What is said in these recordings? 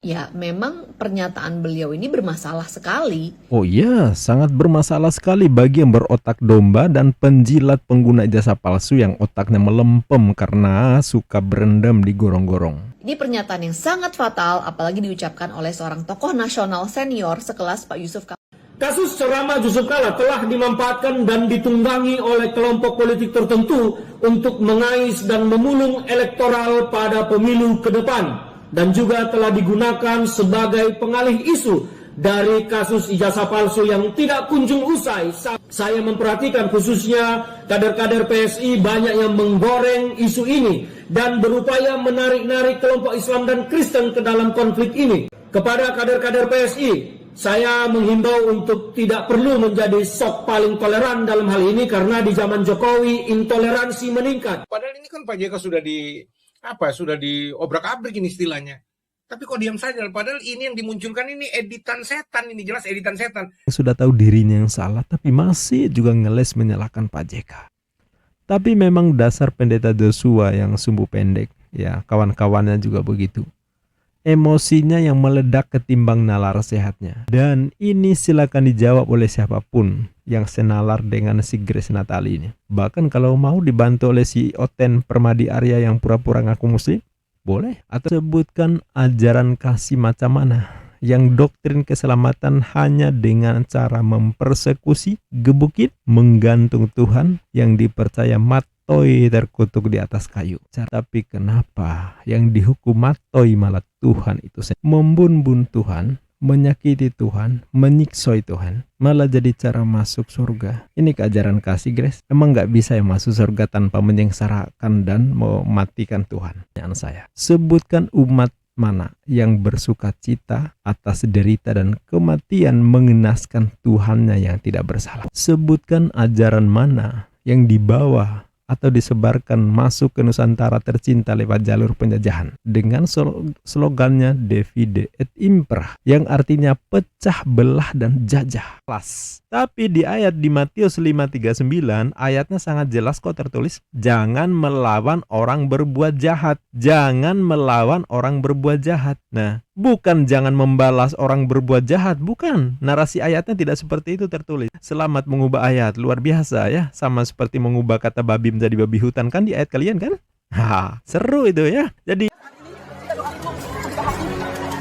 Ya, memang pernyataan beliau ini bermasalah sekali. Oh iya, sangat bermasalah sekali bagi yang berotak domba dan penjilat pengguna ijazah palsu yang otaknya melempem karena suka berendam di gorong-gorong. Ini pernyataan yang sangat fatal, apalagi diucapkan oleh seorang tokoh nasional senior sekelas Pak Yusuf Kala. Kasus ceramah Yusuf Kala telah dimanfaatkan dan ditunggangi oleh kelompok politik tertentu untuk mengais dan memulung elektoral pada pemilu ke depan, dan juga telah digunakan sebagai pengalih isu dari kasus ijazah palsu yang tidak kunjung usai. Saya memperhatikan khususnya kader-kader PSI banyak yang menggoreng isu ini dan berupaya menarik-narik kelompok Islam dan Kristen ke dalam konflik ini. Kepada kader-kader PSI, saya menghimbau untuk tidak perlu menjadi sok paling toleran dalam hal ini, karena di zaman Jokowi intoleransi meningkat. Padahal ini kan Pak JK sudah diobrak-abrik ini istilahnya. Tapi kok diam saja, padahal ini yang dimunculkan ini editan setan, ini jelas editan setan. Sudah tahu dirinya yang salah tapi masih juga ngeles menyalahkan Pak JK. Tapi memang dasar pendeta Joshua yang sumbu pendek, ya kawan-kawannya juga begitu. Emosinya yang meledak ketimbang nalar sehatnya. Dan ini silakan dijawab oleh siapapun yang senalar dengan si Grace Natali ini. Bahkan kalau mau dibantu oleh si Oten Permadi Arya yang pura-pura ngaku muslim, boleh. Atau sebutkan ajaran kasih macam mana yang doktrin keselamatan hanya dengan cara mempersekusi, gebukin, menggantung Tuhan yang dipercaya matoi terkutuk di atas kayu. Tapi kenapa yang dihukum matoi malah Tuhan itu membun-bun Tuhan, menyakiti Tuhan, menyiksoi Tuhan, malah jadi cara masuk surga. Ini keajaran kasih, Grace. Emang nggak bisa ya masuk surga tanpa menyengsarakan dan mematikan Tuhan? Pertanyaan saya, sebutkan umat mana yang bersuka cita atas derita dan kematian mengenaskan Tuhannya yang tidak bersalah. Sebutkan ajaran mana yang dibawa atau disebarkan masuk ke Nusantara tercinta lewat jalur penjajahan dengan slogannya Divide et Impera, yang artinya pecah belah dan jajah. Tapi di ayat di Matius 5:39 ayatnya sangat jelas kok tertulis, jangan melawan orang berbuat jahat. Jangan melawan orang berbuat jahat. Nah, bukan jangan membalas orang berbuat jahat, bukan. Narasi ayatnya tidak seperti itu tertulis. Selamat mengubah ayat, luar biasa ya. Sama seperti mengubah kata babi menjadi babi hutan kan di ayat kalian kan? Seru itu ya. Jadi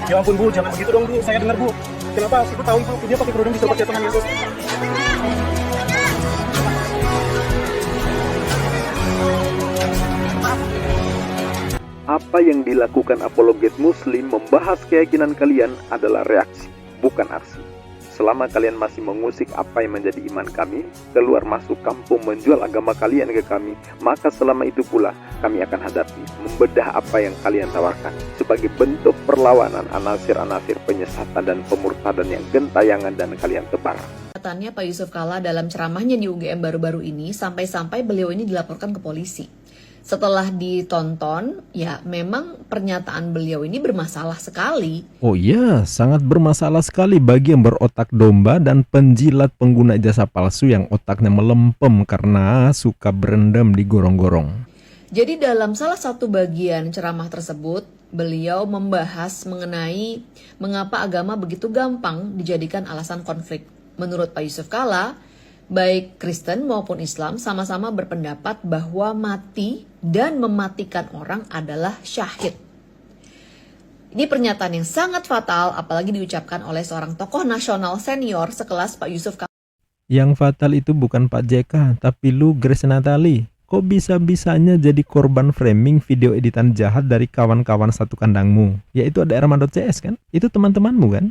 ya ampun Bu, jangan begitu dong Bu, saya dengar Bu. Kenapa? Aku tahu Bu, dia pakai kerudung disuruh pakai tangan Yesus. Apa yang dilakukan apologet muslim membahas keyakinan kalian adalah reaksi, bukan aksi. Selama kalian masih mengusik apa yang menjadi iman kami, keluar masuk kampung menjual agama kalian ke kami, maka selama itu pula kami akan hadapi, membedah apa yang kalian tawarkan sebagai bentuk perlawanan anasir-anasir penyesatan dan pemurtadan yang gentayangan dan kalian tebar. Pernyataannya Pak Yusuf Kala dalam ceramahnya di UGM baru-baru ini, sampai-sampai beliau ini dilaporkan ke polisi. Setelah ditonton, ya memang pernyataan beliau ini bermasalah sekali. oh iya, sangat bermasalah sekali bagi yang berotak domba dan penjilat pengguna ijazah palsu yang otaknya melempem karena suka berendam di gorong-gorong. Jadi dalam salah satu bagian ceramah tersebut, beliau membahas mengenai mengapa agama begitu gampang dijadikan alasan konflik. Menurut Pak Yusuf Kala, baik Kristen maupun Islam sama-sama berpendapat bahwa mati dan mematikan orang adalah syahid. Ini pernyataan yang sangat fatal, apalagi diucapkan oleh seorang tokoh nasional senior sekelas Pak Yusuf Kala. Yang fatal itu bukan Pak JK, tapi lu, Grace Natali. Kok bisa-bisanya jadi korban framing video editan jahat dari kawan-kawan satu kandangmu? Yaitu ada Erman.cs kan? Itu teman-temanmu kan?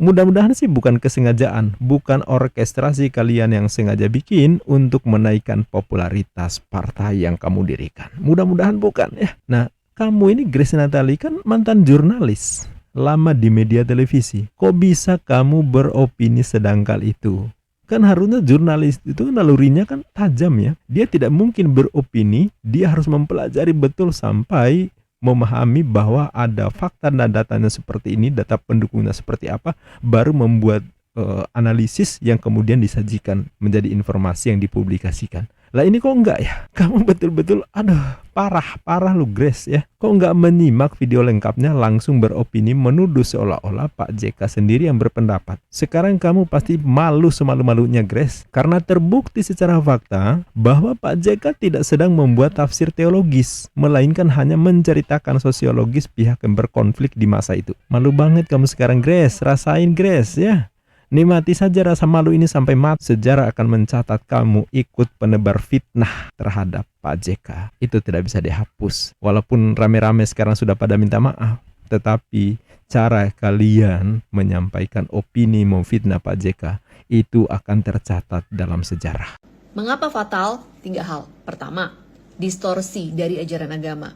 Mudah-mudahan sih bukan kesengajaan, bukan orkestrasi kalian yang sengaja bikin untuk menaikkan popularitas partai yang kamu dirikan. Mudah-mudahan bukan ya. Nah, kamu ini Grace Natali kan mantan jurnalis, lama di media televisi. Kok bisa kamu beropini sedangkal itu? Kan harusnya jurnalis itu nalurinya kan tajam ya. Dia tidak mungkin beropini, dia harus mempelajari betul sampai memahami bahwa ada fakta dan datanya seperti ini, data pendukungnya seperti apa, baru membuat analisis yang kemudian disajikan menjadi informasi yang dipublikasikan. Lah ini kok enggak ya? Kamu betul-betul parah lu Grace ya. Kok enggak menyimak video lengkapnya langsung beropini menuduh seolah-olah Pak JK sendiri yang berpendapat. Sekarang kamu pasti malu semalu-malunya Grace, karena terbukti secara fakta bahwa Pak JK tidak sedang membuat tafsir teologis, melainkan hanya menceritakan sosiologis pihak yang berkonflik di masa itu. Malu banget kamu sekarang Grace, rasain Grace ya. Nikmati saja rasa malu ini sampai mati. Sejarah akan mencatat kamu ikut penebar fitnah terhadap Pak JK. Itu tidak bisa dihapus. Walaupun rame-rame sekarang sudah pada minta maaf, tetapi cara kalian menyampaikan opini memfitnah Pak JK itu akan tercatat dalam sejarah. Mengapa fatal? 3 hal. Pertama, distorsi dari ajaran agama.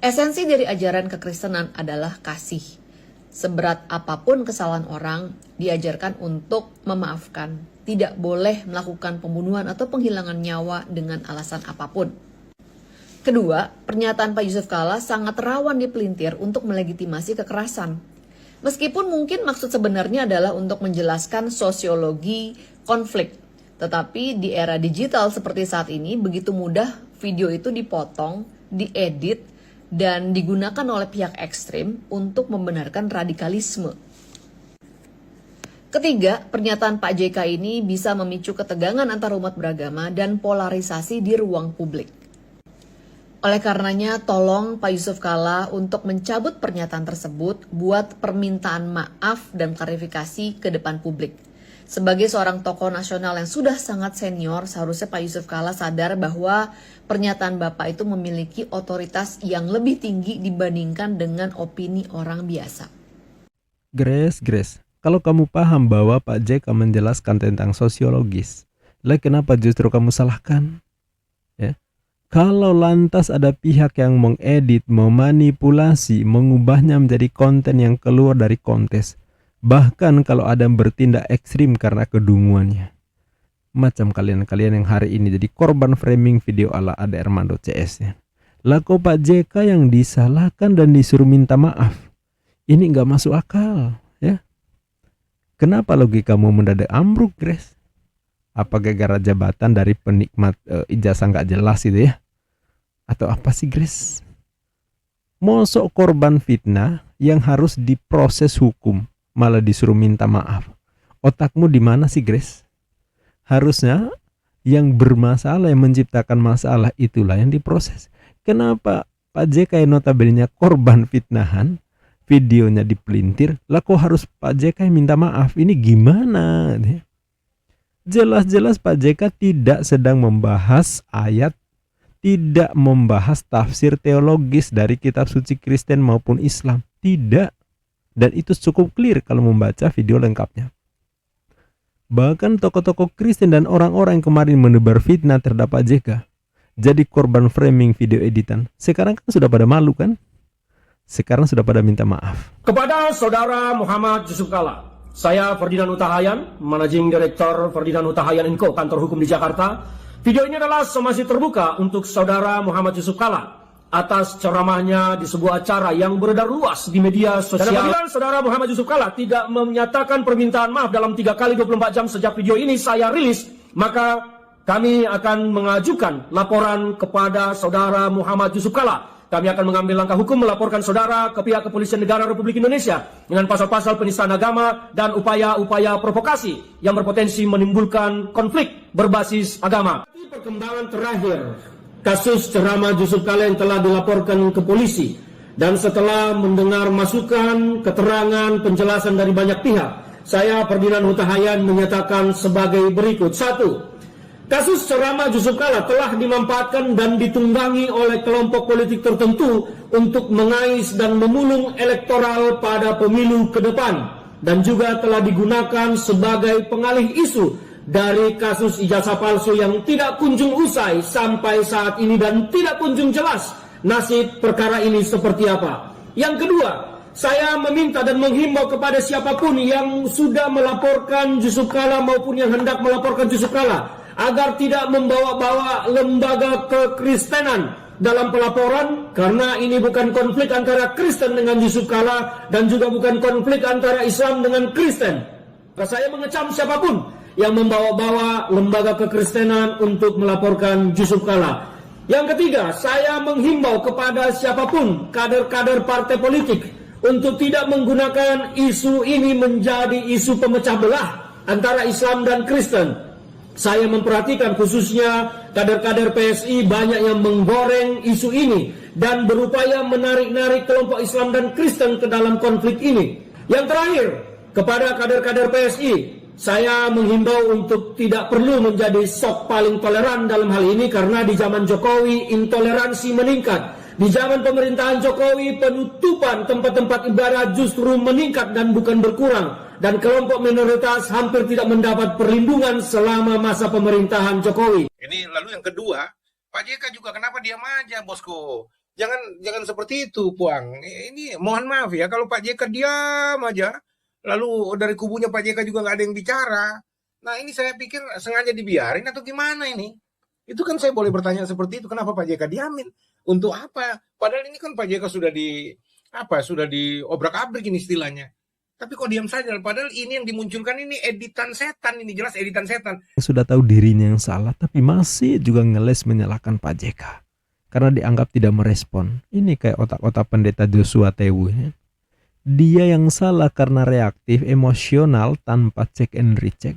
Esensi dari ajaran kekristenan adalah kasih. Seberat apapun kesalahan orang, diajarkan untuk memaafkan. Tidak boleh melakukan pembunuhan atau penghilangan nyawa dengan alasan apapun. Kedua, pernyataan Pak Yusuf Kalla sangat rawan dipelintir untuk melegitimasi kekerasan. Meskipun mungkin maksud sebenarnya adalah untuk menjelaskan sosiologi konflik. Tetapi di era digital seperti saat ini, begitu mudah video itu dipotong, diedit, dan digunakan oleh pihak ekstrim untuk membenarkan radikalisme. Ketiga, pernyataan Pak JK ini bisa memicu ketegangan antar umat beragama dan polarisasi di ruang publik. Oleh karenanya, tolong Pak Yusuf Kalla untuk mencabut pernyataan tersebut, buat permintaan maaf dan klarifikasi ke depan publik. Sebagai seorang tokoh nasional yang sudah sangat senior, seharusnya Pak Yusuf Kalla sadar bahwa pernyataan Bapak itu memiliki otoritas yang lebih tinggi dibandingkan dengan opini orang biasa. Grace, kalau kamu paham bahwa Pak JK menjelaskan tentang sosiologis, lah kenapa justru kamu salahkan? Ya. Kalau lantas ada pihak yang mengedit, memanipulasi, mengubahnya menjadi konten yang keluar dari konteks, bahkan kalau ada yang bertindak ekstrim karena kedunguannya. Macam kalian-kalian yang hari ini jadi korban framing video ala Ade Armando CS ya. Lah kok Pak JK yang disalahkan dan disuruh minta maaf? Ini nggak masuk akal ya. Kenapa logikamu mendadak ambruk Grace? Apa gara-gara jabatan dari penikmat ijazah nggak jelas itu ya? Atau apa sih Grace? Mosok korban fitnah yang harus diproses hukum malah disuruh minta maaf. Otakmu di mana sih Grace? Harusnya yang bermasalah, yang menciptakan masalah itulah yang diproses. Kenapa Pak JK yang notabene korban fitnahan, videonya dipelintir, lah kok harus Pak JK yang minta maaf? Ini gimana? Jelas-jelas Pak JK tidak sedang membahas ayat, tidak membahas tafsir teologis dari kitab suci Kristen maupun Islam. Tidak. Dan itu cukup clear kalau membaca video lengkapnya. Bahkan tokoh-tokoh Kristen dan orang-orang yang kemarin menebar fitnah terhadap Pak JK jadi korban framing video editan. Sekarang kan sudah pada malu kan? Sekarang sudah pada minta maaf. Kepada Saudara Muhammad Yusuf Kalla, saya Ferdinand Hutahayan, Managing Director Ferdinand Hutahayan & Co, kantor hukum di Jakarta. Video ini adalah somasi terbuka untuk Saudara Muhammad Yusuf Kalla atas ceramahnya di sebuah acara yang beredar luas di media sosial. Dan apabila Saudara Muhammad Yusuf Kalla tidak menyatakan permintaan maaf dalam 3 kali 24 jam sejak video ini saya rilis, maka kami akan mengajukan laporan kepada Saudara Muhammad Yusuf Kalla. Kami akan mengambil langkah hukum melaporkan saudara ke pihak Kepolisian Negara Republik Indonesia dengan pasal-pasal penistaan agama dan upaya-upaya provokasi yang berpotensi menimbulkan konflik berbasis agama. Perkembangan terakhir kasus ceramah Yusuf Kalla yang telah dilaporkan ke polisi, dan setelah mendengar masukan, keterangan, penjelasan dari banyak pihak, saya Ferdinand Hutahayan menyatakan sebagai berikut. 1. Kasus ceramah Yusuf Kalla telah dimanfaatkan dan ditunggangi oleh kelompok politik tertentu untuk mengais dan memulung elektoral pada pemilu ke depan, dan juga telah digunakan sebagai pengalih isu dari kasus ijazah palsu yang tidak kunjung usai sampai saat ini dan tidak kunjung jelas nasib perkara ini seperti apa. Yang kedua, saya meminta dan menghimbau kepada siapapun yang sudah melaporkan Yusuf Kalla maupun yang hendak melaporkan Yusuf Kalla agar tidak membawa-bawa lembaga kekristenan dalam pelaporan, karena ini bukan konflik antara Kristen dengan Yusuf Kalla dan juga bukan konflik antara Islam dengan Kristen. Saya mengecam siapapun yang membawa-bawa lembaga kekristenan untuk melaporkan Yusuf Kala. Yang ketiga, saya menghimbau kepada siapapun kader-kader partai politik untuk tidak menggunakan isu ini menjadi isu pemecah belah antara Islam dan Kristen. Saya memperhatikan khususnya kader-kader PSI banyak yang menggoreng isu ini dan berupaya menarik-narik kelompok Islam dan Kristen ke dalam konflik ini. Yang terakhir, kepada kader-kader PSI, saya menghimbau untuk tidak perlu menjadi sok paling toleran dalam hal ini karena di zaman Jokowi intoleransi meningkat. Di zaman pemerintahan Jokowi penutupan tempat-tempat ibadah justru meningkat dan bukan berkurang. Dan kelompok minoritas hampir tidak mendapat perlindungan selama masa pemerintahan Jokowi. Ini lalu yang kedua, Pak JK juga kenapa diam aja, bosku? Jangan seperti itu, Puang. Ini mohon maaf ya, kalau Pak JK diam aja, lalu dari kubunya Pak JK juga nggak ada yang bicara. Nah ini saya pikir sengaja dibiarin atau gimana ini? Itu kan saya boleh bertanya seperti itu, kenapa Pak JK diamin? Untuk apa? Padahal ini kan Pak JK sudah diobrak-abrik ini istilahnya. Tapi kok diam saja? Padahal ini yang dimunculkan ini editan setan, ini jelas editan setan. Sudah tahu dirinya yang salah tapi masih juga ngeles menyalahkan Pak JK karena dianggap tidak merespon. Ini kayak otak-otak pendeta Joshua Tewu ya. Dia yang salah karena reaktif, emosional tanpa check and recheck.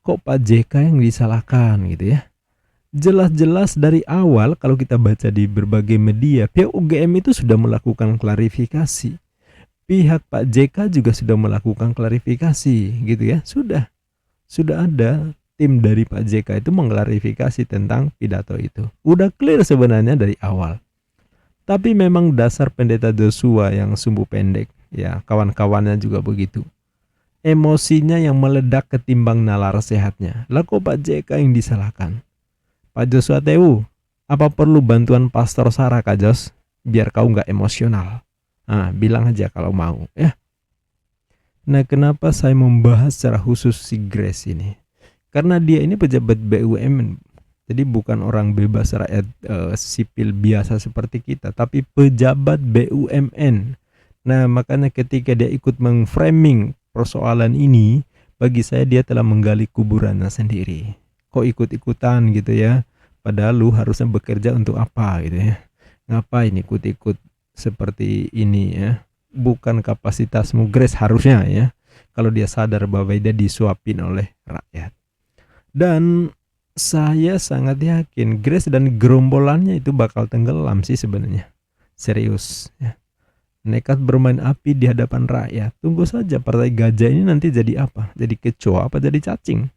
Kok Pak JK yang disalahkan gitu ya? Jelas-jelas dari awal kalau kita baca di berbagai media, pihak UGM itu sudah melakukan klarifikasi. Pihak Pak JK juga sudah melakukan klarifikasi gitu ya. Sudah ada tim dari Pak JK itu mengklarifikasi tentang pidato itu. Udah clear sebenarnya dari awal. Tapi memang dasar pendeta Joshua yang sumbu pendek, ya kawan-kawannya juga begitu. Emosinya yang meledak ketimbang nalar sehatnya. Lah kok Pak JK yang disalahkan? Pak Joshua Tewu, apa perlu bantuan Pastor Sarah Kak Jos? Biar kau nggak emosional. Nah, bilang aja kalau mau ya. Nah, kenapa saya membahas secara khusus si Grace ini? Karena dia ini pejabat BUMN. Jadi bukan orang bebas rakyat sipil biasa seperti kita, tapi pejabat BUMN. Nah, makanya ketika dia ikut mengframing persoalan ini, bagi saya dia telah menggali kuburannya sendiri. Kok ikut-ikutan gitu ya? Padahal lu harusnya bekerja untuk apa gitu ya? Ngapain ikut-ikut seperti ini ya? Bukan kapasitasmu Grace harusnya ya, kalau dia sadar bahwa dia disuapin oleh rakyat. Dan saya sangat yakin Grace dan gerombolannya itu bakal tenggelam sih sebenarnya. Serius ya. Nekat bermain api di hadapan rakyat. Tunggu saja partai gajah ini nanti jadi apa? Jadi kecoa apa jadi cacing?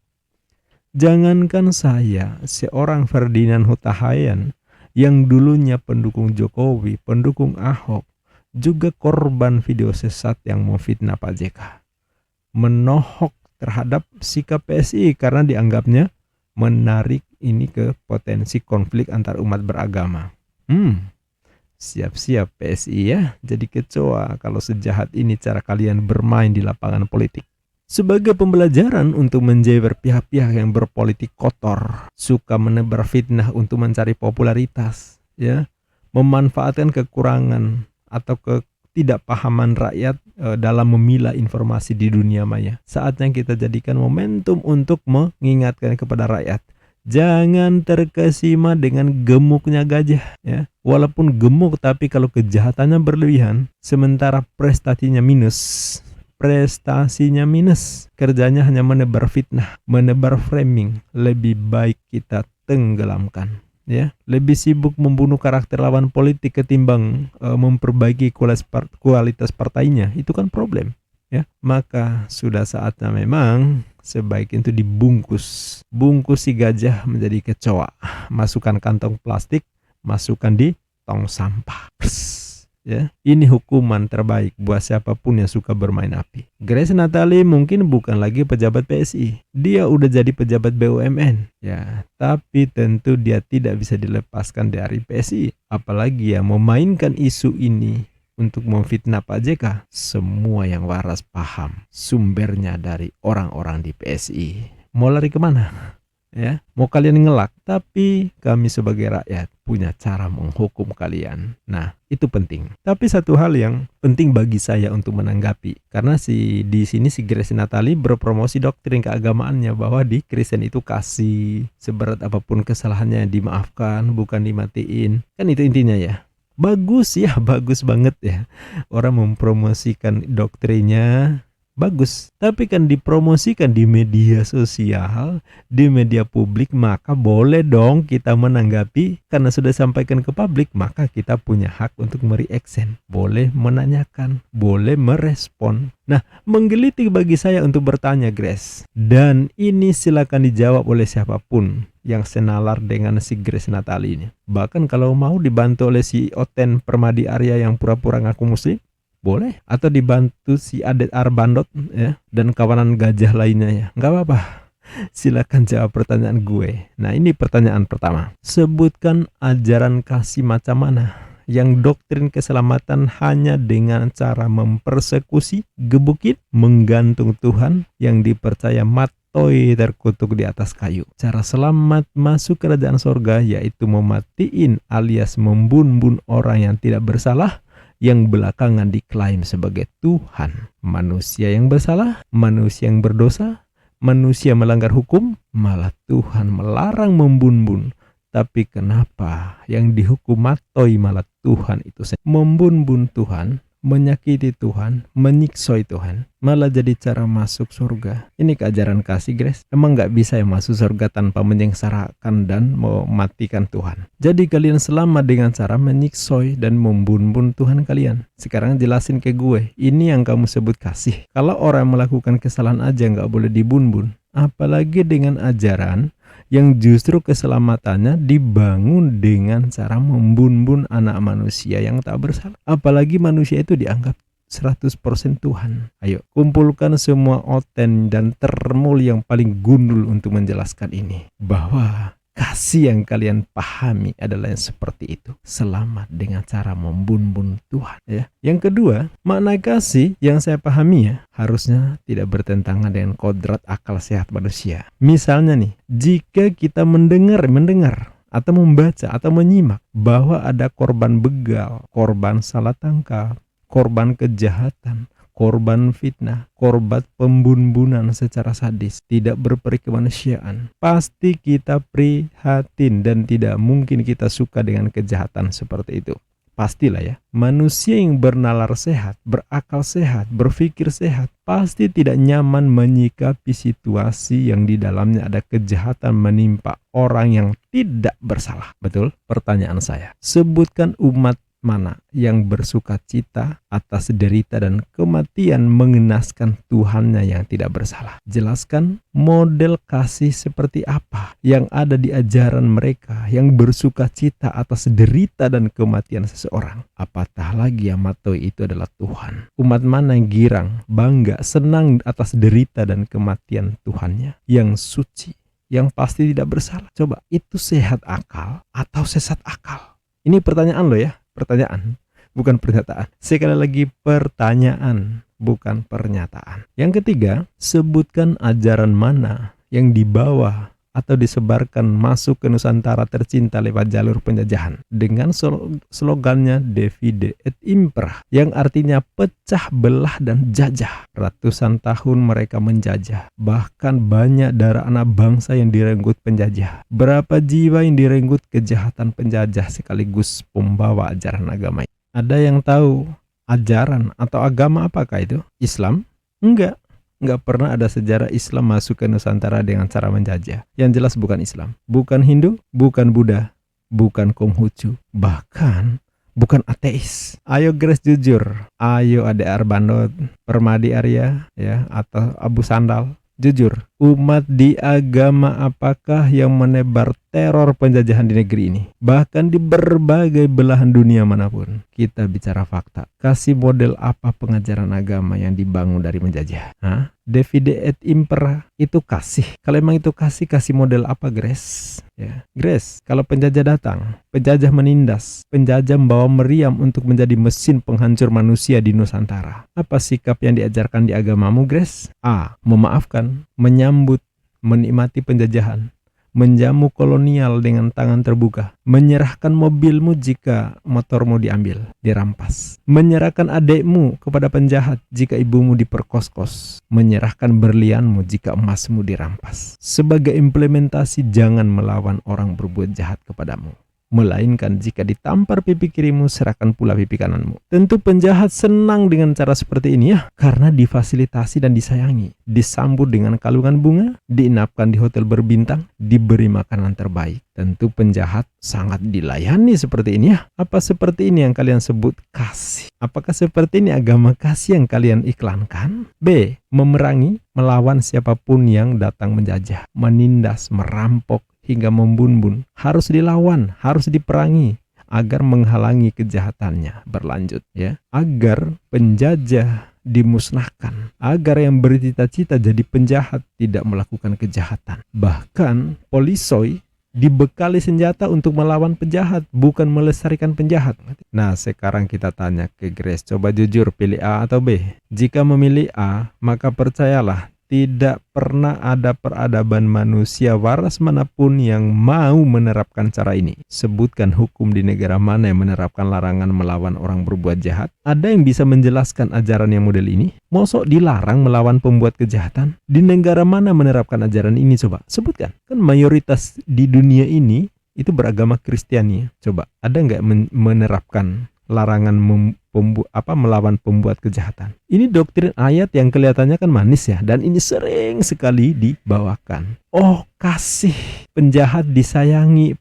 Jangankan saya, seorang Ferdinand Huta Hayan yang dulunya pendukung Jokowi, pendukung Ahok, juga korban video sesat yang memfitnah Pak JK. Menohok terhadap sikap PSI karena dianggapnya menarik ini ke potensi konflik antar umat beragama. Siap-siap PSI ya, jadi kecoa kalau sejahat ini cara kalian bermain di lapangan politik. Sebagai pembelajaran untuk menjauhi pihak-pihak yang berpolitik kotor, suka menebar fitnah untuk mencari popularitas, ya, memanfaatkan kekurangan atau ketidakpahaman rakyat dalam memilah informasi di dunia maya. Saatnya kita jadikan momentum untuk mengingatkan kepada rakyat, jangan terkesima dengan gemuknya gajah, ya. Walaupun gemuk tapi kalau kejahatannya berlebihan, sementara prestasinya minus, kerjanya hanya menebar fitnah, menebar framing. Lebih baik kita tenggelamkan, ya. Lebih sibuk membunuh karakter lawan politik ketimbang memperbaiki kualitas partainya. Itu kan problem, ya. Maka sudah saatnya memang sebaiknya itu bungkus si gajah menjadi kecoa, masukkan kantong plastik, masukkan di tong sampah. Ya, ini hukuman terbaik buat siapapun yang suka bermain api. Grace Natali mungkin bukan lagi pejabat PSI, dia udah jadi pejabat BUMN, ya. Tapi tentu dia tidak bisa dilepaskan dari PSI, apalagi ya memainkan isu ini untuk memfitnah Pak JK. Semua yang waras paham sumbernya dari orang-orang di PSI. Mau lari kemana? ya. Mau kalian ngelak, tapi kami sebagai rakyat punya cara menghukum kalian. Nah, itu penting. Tapi satu hal yang penting bagi saya untuk menanggapi, karena di sini si Grace Natali berpromosi doktrin keagamaannya bahwa di Kristen itu kasih, seberat apapun kesalahannya dimaafkan, bukan dimatiin. Kan itu intinya ya. Bagus ya, bagus banget ya. Orang mempromosikan doktrinnya, bagus. Tapi kan dipromosikan di media sosial, di media publik, maka boleh dong kita menanggapi. Karena sudah sampaikan ke publik, maka kita punya hak untuk mereaction. Boleh menanyakan, boleh merespon. Nah, menggelitik bagi saya untuk bertanya, Grace. Dan ini silakan dijawab oleh siapapun yang senalar dengan si Grace Natali ini. Bahkan kalau mau dibantu oleh si Oten Permadi Arya yang pura-pura ngaku muslim, boleh. Atau dibantu si Adet Arbandot ya, dan kawanan gajah lainnya ya, nggak apa-apa. Silakan jawab pertanyaan gue. Nah, ini pertanyaan pertama. Sebutkan ajaran kasih macam mana yang doktrin keselamatan hanya dengan cara mempersekusi, gebukin, menggantung Tuhan yang dipercaya matoi terkutuk di atas kayu. Cara selamat masuk kerajaan sorga yaitu mematiin alias membunuh orang yang tidak bersalah, yang belakangan diklaim sebagai Tuhan. Manusia yang bersalah, manusia yang berdosa, manusia melanggar hukum, malah Tuhan melarang membunuh. Tapi kenapa yang dihukum matoi malah Tuhan itu membunuh Tuhan, menyakiti Tuhan, menyiksoi Tuhan, malah jadi cara masuk surga. Ini keajaran kasih, Grace. Emang nggak bisa ya masuk surga tanpa menyengsarakan dan mematikan Tuhan. Jadi kalian selamat dengan cara menyiksoi dan membunuh Tuhan kalian. Sekarang jelasin ke gue, ini yang kamu sebut kasih. Kalau orang melakukan kesalahan aja nggak boleh dibunuh, apalagi dengan ajaran yang justru keselamatannya dibangun dengan cara membunuh anak manusia yang tak bersalah. Apalagi manusia itu dianggap 100% Tuhan. Ayo, kumpulkan semua oten dan termul yang paling gundul untuk menjelaskan ini. Bahwa kasih yang kalian pahami adalah yang seperti itu. Selamat dengan cara membunuh Tuhan. Ya. Yang kedua, makna kasih yang saya pahami ya, harusnya tidak bertentangan dengan kodrat akal sehat manusia. Misalnya nih, jika kita mendengar atau membaca atau menyimak bahwa ada korban begal, korban salah tangkap, korban kejahatan, korban fitnah, korban pembunuhan secara sadis, tidak berperi kemanusiaan, pasti kita prihatin dan tidak mungkin kita suka dengan kejahatan seperti itu. Pastilah ya, manusia yang bernalar sehat, berakal sehat, berpikir sehat, pasti tidak nyaman menyikapi situasi yang di dalamnya ada kejahatan menimpa orang yang tidak bersalah. Betul? Pertanyaan saya, sebutkan umat mana yang bersuka cita atas derita dan kematian mengenaskan Tuhannya yang tidak bersalah. Jelaskan model kasih seperti apa yang ada di ajaran mereka yang bersuka cita atas derita dan kematian seseorang. Apatah lagi yang matoi itu adalah Tuhan. Umat mana yang girang, bangga, senang atas derita dan kematian Tuhannya yang suci, yang pasti tidak bersalah. Coba, itu sehat akal atau sesat akal? Ini pertanyaan lo ya. Pertanyaan, bukan pernyataan. Sekali lagi, pertanyaan, bukan pernyataan. Yang ketiga, sebutkan ajaran mana yang dibawa atau disebarkan masuk ke Nusantara tercinta lewat jalur penjajahan dengan slogannya Divide et Impera, yang artinya pecah belah dan jajah. Ratusan tahun mereka menjajah, bahkan banyak darah anak bangsa yang direnggut penjajah. Berapa jiwa yang direnggut kejahatan penjajah sekaligus pembawa ajaran agama. Ada yang tahu ajaran atau agama apakah itu? Islam? Enggak pernah ada sejarah Islam masuk ke Nusantara dengan cara menjajah. Yang jelas bukan Islam, bukan Hindu, bukan Buddha, bukan Konghucu, bahkan bukan ateis. Ayo Grace jujur, ayo Ade Arbandot, Permadi Arya ya, atau Abu Sandal, jujur, umat di agama apakah yang menebar teror penjajahan di negeri ini? Bahkan di berbagai belahan dunia manapun. Kita bicara fakta. Kasih model apa pengajaran agama yang dibangun dari menjajah? Divide et Impera itu kasih. Kalau emang itu kasih model apa, Grace? Ya, Grace, kalau penjajah datang, penjajah menindas, penjajah membawa meriam untuk menjadi mesin penghancur manusia di Nusantara. Apa sikap yang diajarkan di agamamu, Grace? A. Memaafkan, menyambut, menikmati penjajahan, menjamu kolonial dengan tangan terbuka, menyerahkan mobilmu jika motormu diambil, dirampas, menyerahkan adikmu kepada penjahat jika ibumu diperkos-kos, menyerahkan berlianmu jika emasmu dirampas. Sebagai implementasi, jangan melawan orang berbuat jahat kepadamu, melainkan jika ditampar pipi kirimu, serahkan pula pipi kananmu. Tentu penjahat senang dengan cara seperti ini ya, karena difasilitasi dan disayangi, disambut dengan kalungan bunga, diinapkan di hotel berbintang, diberi makanan terbaik. Tentu penjahat sangat dilayani seperti ini ya. Apa seperti ini yang kalian sebut kasih? Apakah seperti ini agama kasih yang kalian iklankan? B. Memerangi, melawan siapapun yang datang menjajah, menindas, merampok, hingga membunuh. Harus dilawan, harus diperangi agar menghalangi kejahatannya berlanjut ya, agar penjajah dimusnahkan, agar yang bercita-cita jadi penjahat tidak melakukan kejahatan. Bahkan polisoi dibekali senjata untuk melawan penjahat, bukan melestarikan penjahat. Nah, sekarang kita tanya ke Grace, coba jujur pilih A atau B? Jika memilih A, maka percayalah tidak pernah ada peradaban manusia waras manapun yang mau menerapkan cara ini. Sebutkan hukum di negara mana yang menerapkan larangan melawan orang berbuat jahat. Ada yang bisa menjelaskan ajaran yang model ini? Mosok dilarang melawan pembuat kejahatan? Di negara mana menerapkan ajaran ini coba? Sebutkan. Kan mayoritas di dunia ini itu beragama Kristiani. Coba, ada nggak menerapkan larangan melawan pembuat kejahatan? Ini doktrin ayat yang kelihatannya kan manis ya, dan ini sering sekali dibawakan. Oh, kasih, penjahat disayangi,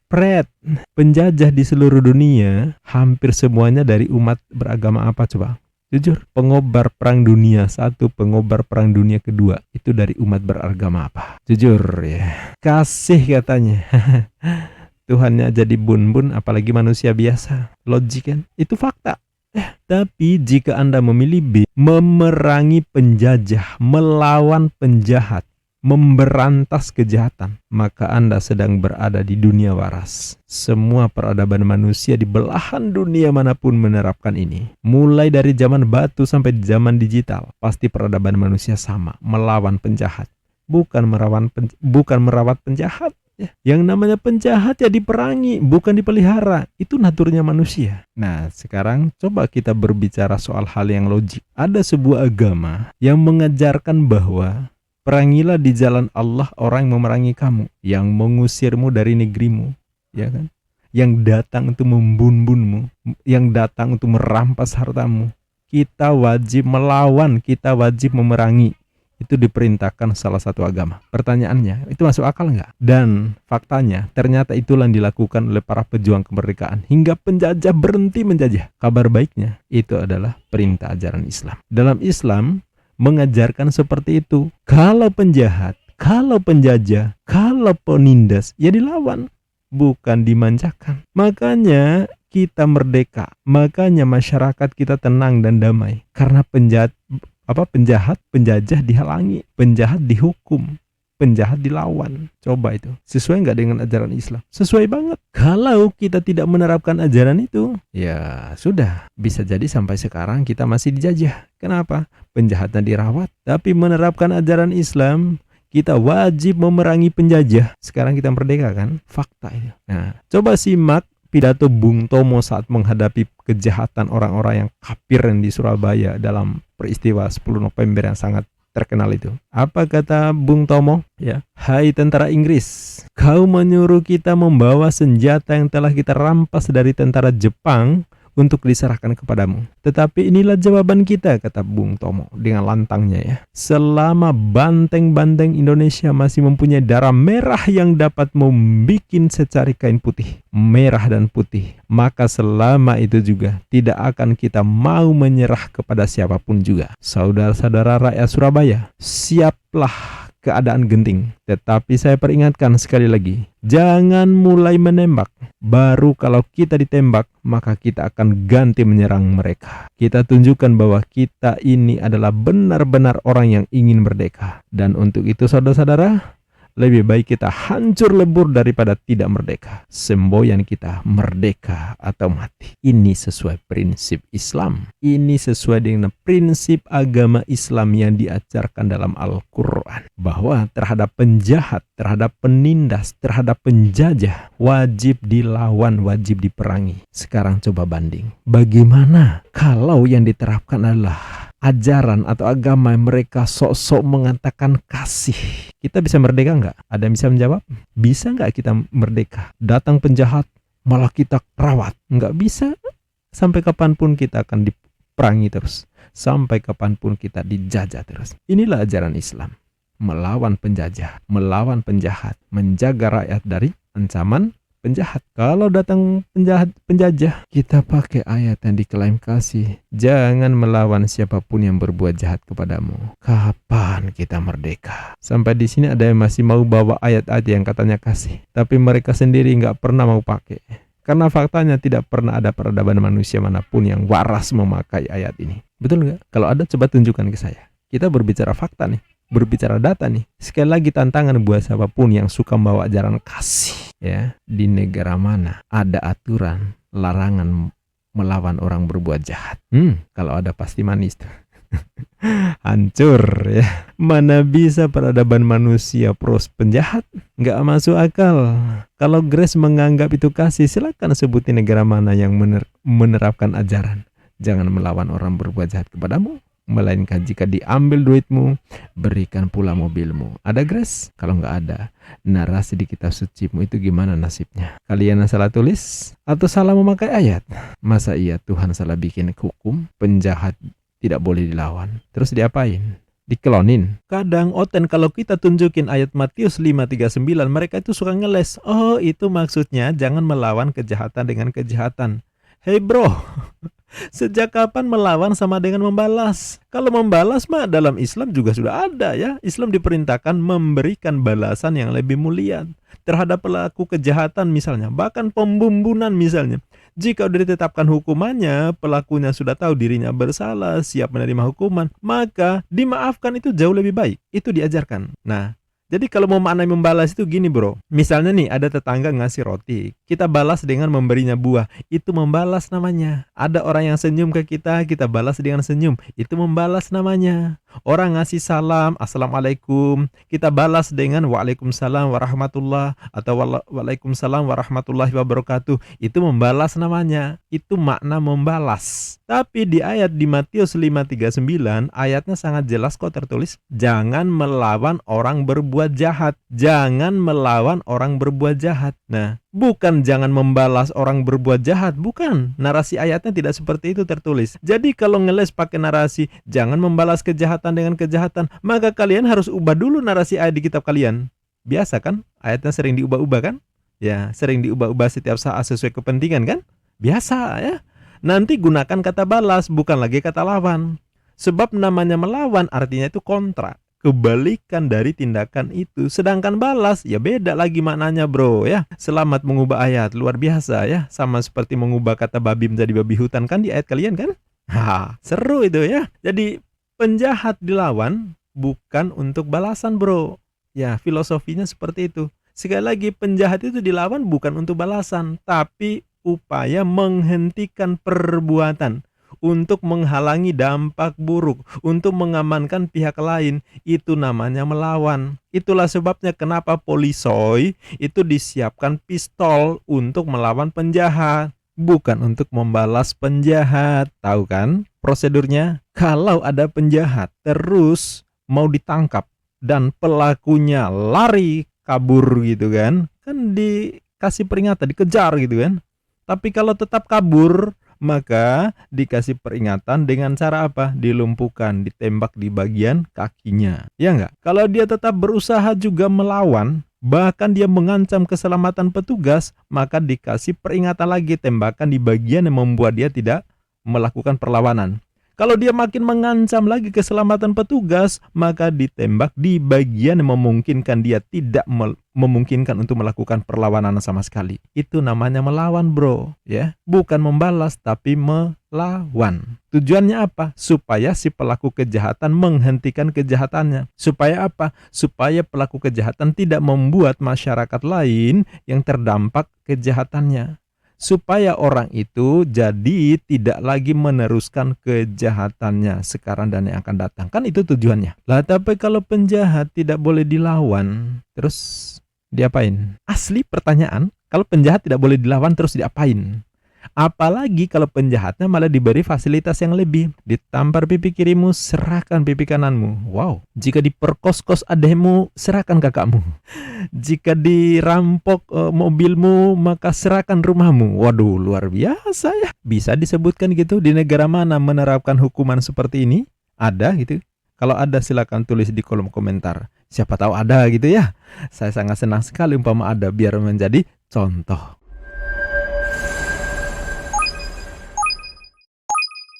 penjajah di seluruh dunia hampir semuanya dari umat beragama apa coba? Jujur, pengobar perang dunia 1, pengobar perang dunia kedua itu dari umat beragama apa? Jujur ya, kasih katanya. Tuhannya jadi bun-bun, apalagi manusia biasa. Logik kan? Itu fakta. Tapi jika Anda memilih B, memerangi penjajah, melawan penjahat, memberantas kejahatan, maka Anda sedang berada di dunia waras. Semua peradaban manusia di belahan dunia manapun menerapkan ini. Mulai dari zaman batu sampai zaman digital, pasti peradaban manusia sama, melawan penjahat. Bukan merawat penjahat. Yang namanya penjahat ya diperangi, bukan dipelihara. Itu naturnya manusia. Nah, sekarang coba kita berbicara soal hal yang logik. Ada sebuah agama yang mengajarkan bahwa perangilah di jalan Allah orang yang memerangi kamu, yang mengusirmu dari negerimu, ya kan? Yang datang untuk membunuhmu, yang datang untuk merampas hartamu. Kita wajib melawan, kita wajib memerangi. Itu diperintahkan salah satu agama. Pertanyaannya, itu masuk akal nggak? Dan faktanya, ternyata itulah yang dilakukan oleh para pejuang kemerdekaan hingga penjajah berhenti menjajah. Kabar baiknya, itu adalah perintah ajaran Islam. Dalam Islam, mengajarkan seperti itu. Kalau penjahat, kalau penjajah, kalau penindas, ya dilawan, bukan dimanjakan. Makanya kita merdeka, makanya masyarakat kita tenang dan damai. Karena penjajah dihalangi, penjahat dihukum, penjahat dilawan. Coba itu, sesuai nggak dengan ajaran Islam? Sesuai banget. Kalau kita tidak menerapkan ajaran itu, ya sudah, bisa jadi sampai sekarang kita masih dijajah. Kenapa? Penjahatnya dirawat. Tapi menerapkan ajaran Islam, kita wajib memerangi penjajah. Sekarang kita merdeka kan? Fakta itu. Nah, coba simak pidato Bung Tomo saat menghadapi kejahatan orang-orang yang kafir di Surabaya dalam peristiwa 10 November yang sangat terkenal itu. Apa kata Bung Tomo? Ya, hai tentara Inggris, kau menyuruh kita membawa senjata yang telah kita rampas dari tentara Jepang untuk diserahkan kepadamu. Tetapi inilah jawaban kita, kata Bung Tomo dengan lantangnya ya. Selama banteng-banteng Indonesia masih mempunyai darah merah yang dapat membuat secari kain putih, merah dan putih, maka selama itu juga tidak akan kita mau menyerah kepada siapapun juga. Saudara-saudara rakyat Surabaya, siaplah keadaan genting. Tetapi saya peringatkan sekali lagi, jangan mulai menembak. Baru kalau kita ditembak, maka kita akan ganti menyerang mereka. Kita tunjukkan bahwa kita ini adalah benar-benar orang yang ingin merdeka. Dan untuk itu saudara-saudara, Lebih baik kita hancur lebur daripada tidak merdeka. Semboyan kita merdeka atau mati. Ini sesuai prinsip Islam. Ini sesuai dengan prinsip agama Islam yang diajarkan dalam Al-Quran. Bahwa terhadap penjahat, terhadap penindas, terhadap penjajah, wajib dilawan, wajib diperangi. Sekarang coba banding. Bagaimana kalau yang diterapkan adalah ajaran atau agama yang mereka sok-sok mengatakan kasih? Kita bisa merdeka nggak? Ada yang bisa menjawab? Bisa nggak kita merdeka? Datang penjahat, malah kita rawat? Nggak bisa. Sampai kapanpun kita akan diperangi terus. Sampai kapanpun kita dijajah terus. Inilah ajaran Islam. Melawan penjajah, melawan penjahat, menjaga rakyat dari ancaman penjahat. Kalau datang penjajah, kita pakai ayat yang diklaim kasih. Jangan melawan siapapun yang berbuat jahat kepadamu. Kapan kita merdeka? Sampai di sini ada yang masih mau bawa ayat-ayat yang katanya kasih, tapi mereka sendiri nggak pernah mau pakai. Karena faktanya tidak pernah ada peradaban manusia manapun yang waras memakai ayat ini. Betul nggak? Kalau ada, coba tunjukkan ke saya. Kita berbicara fakta nih, berbicara data nih. Sekali lagi tantangan buat siapapun yang suka membawa ajaran kasih. Ya, di negara mana ada aturan larangan melawan orang berbuat jahat? Kalau ada pasti manis tuh. Hancur ya. Mana bisa peradaban manusia pros penjahat? Nggak masuk akal. Kalau Grace menganggap itu kasih, silakan sebutin negara mana yang menerapkan ajaran jangan melawan orang berbuat jahat kepadamu. Melainkan jika diambil duitmu, berikan pula mobilmu. Ada Grace? Kalau nggak ada, narasi di kitab sucimu itu gimana nasibnya? Kalian salah tulis atau salah memakai ayat? Masa iya Tuhan salah bikin hukum penjahat tidak boleh dilawan? Terus diapain? Dikelonin. Kadang Oten kalau kita tunjukin ayat Matius 5:39, mereka itu suka ngeles. Oh, itu maksudnya jangan melawan kejahatan dengan kejahatan. Hey bro, sejak kapan melawan sama dengan membalas? Kalau membalas mah dalam Islam juga sudah ada ya. Islam diperintahkan memberikan balasan yang lebih mulia terhadap pelaku kejahatan misalnya, bahkan pembunuhan misalnya. Jika sudah ditetapkan hukumannya, pelakunya sudah tahu dirinya bersalah, siap menerima hukuman, maka dimaafkan itu jauh lebih baik. Itu diajarkan. Nah, jadi kalau mau maknai membalas itu gini bro. Misalnya nih ada tetangga ngasih roti, kita balas dengan memberinya buah. Itu membalas namanya. Ada orang yang senyum ke kita, kita balas dengan senyum. Itu membalas namanya. Orang ngasih salam, assalamualaikum, kita balas dengan waalaikumsalam warahmatullah atau waalaikumsalam warahmatullahi wabarakatuh. Itu membalas namanya. Itu makna membalas. Tapi di ayat di Matius 5:39 ayatnya sangat jelas kok tertulis, jangan melawan orang berbuat jahat. Jangan melawan orang berbuat jahat. Nah, bukan jangan membalas orang berbuat jahat, bukan. Narasi ayatnya tidak seperti itu tertulis. Jadi kalau ngeles pakai narasi jangan membalas kejahatan dengan kejahatan, maka kalian harus ubah dulu narasi ayat di kitab kalian. Biasa kan? Ayatnya sering diubah-ubah kan? Ya, sering diubah-ubah setiap saat sesuai kepentingan kan? Biasa ya. Nanti gunakan kata balas, bukan lagi kata lawan. Sebab namanya melawan artinya itu kontra, kebalikan dari tindakan itu. Sedangkan balas ya beda lagi maknanya bro ya. Selamat mengubah ayat, luar biasa ya. Sama seperti mengubah kata babi menjadi babi hutan kan di ayat kalian kan? Seru itu ya. Jadi penjahat dilawan bukan untuk balasan bro. Ya filosofinya seperti itu. Sekali lagi penjahat itu dilawan bukan untuk balasan, tapi upaya menghentikan perbuatan, untuk menghalangi dampak buruk, untuk mengamankan pihak lain. Itu namanya melawan. Itulah sebabnya kenapa polisoi itu disiapkan pistol untuk melawan penjahat, bukan untuk membalas penjahat. Tahu kan prosedurnya? Kalau ada penjahat terus mau ditangkap dan pelakunya lari kabur gitu kan dikasih peringatan, dikejar gitu kan. Tapi kalau tetap kabur, maka dikasih peringatan dengan cara apa? Dilumpuhkan, ditembak di bagian kakinya. Ya enggak? Kalau dia tetap berusaha juga melawan, bahkan dia mengancam keselamatan petugas, maka dikasih peringatan lagi, tembakan di bagian yang membuat dia tidak melakukan perlawanan. Kalau dia makin mengancam lagi keselamatan petugas, maka ditembak di bagian yang memungkinkan dia tidak memungkinkan untuk melakukan perlawanan sama sekali. Itu namanya melawan, bro, ya. Bukan membalas tapi melawan. Tujuannya apa? Supaya si pelaku kejahatan menghentikan kejahatannya. Supaya apa? Supaya pelaku kejahatan tidak membuat masyarakat lain yang terdampak kejahatannya. Supaya orang itu jadi tidak lagi meneruskan kejahatannya sekarang dan yang akan datang. Kan itu tujuannya. Lah tapi kalau penjahat tidak boleh dilawan, terus diapain? Asli pertanyaan, kalau penjahat tidak boleh dilawan terus diapain? Apalagi kalau penjahatnya malah diberi fasilitas yang lebih. Ditampar pipi kirimu, serahkan pipi kananmu. Wow. Jika diperkos-kos adekmu, serahkan kakakmu. Jika dirampok mobilmu, maka serahkan rumahmu. Waduh, luar biasa ya. Bisa disebutkan gitu di negara mana menerapkan hukuman seperti ini? Ada gitu. Kalau ada silakan tulis di kolom komentar. Siapa tahu ada gitu ya. Saya sangat senang sekali umpama ada biar menjadi contoh.